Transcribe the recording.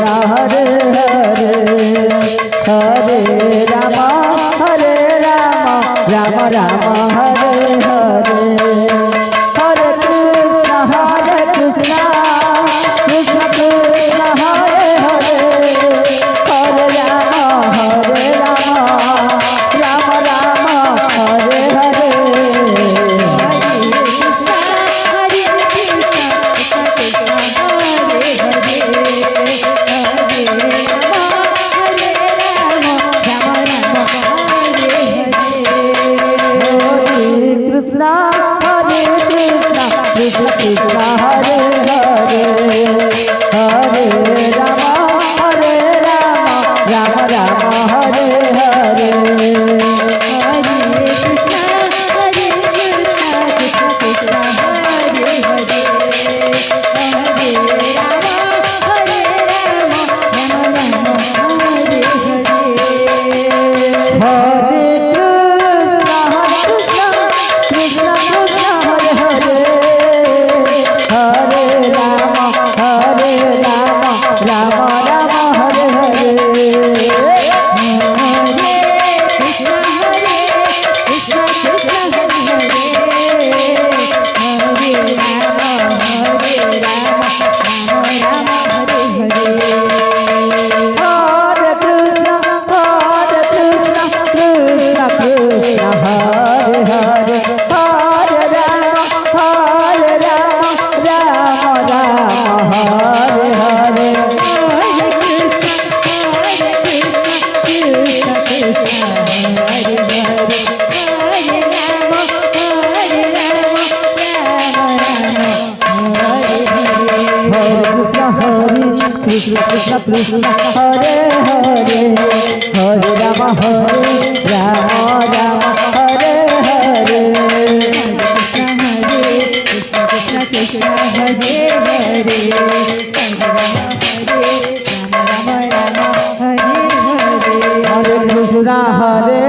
Hare Hare Hare Ram Ram Ram Hare Hare Hare Krishna Krishna Krishna Hare Hare Hare Ram Ram Ram Hare Hare Krishna Krishna Hare Hare Hare Ram Ram Ram Hare Hare Krishna Krishna Hare Hare Hare Ram Ram Hare Hare Krishna Krishna Hare Hare Ram Ram Hare Hare Hare Krishna Hare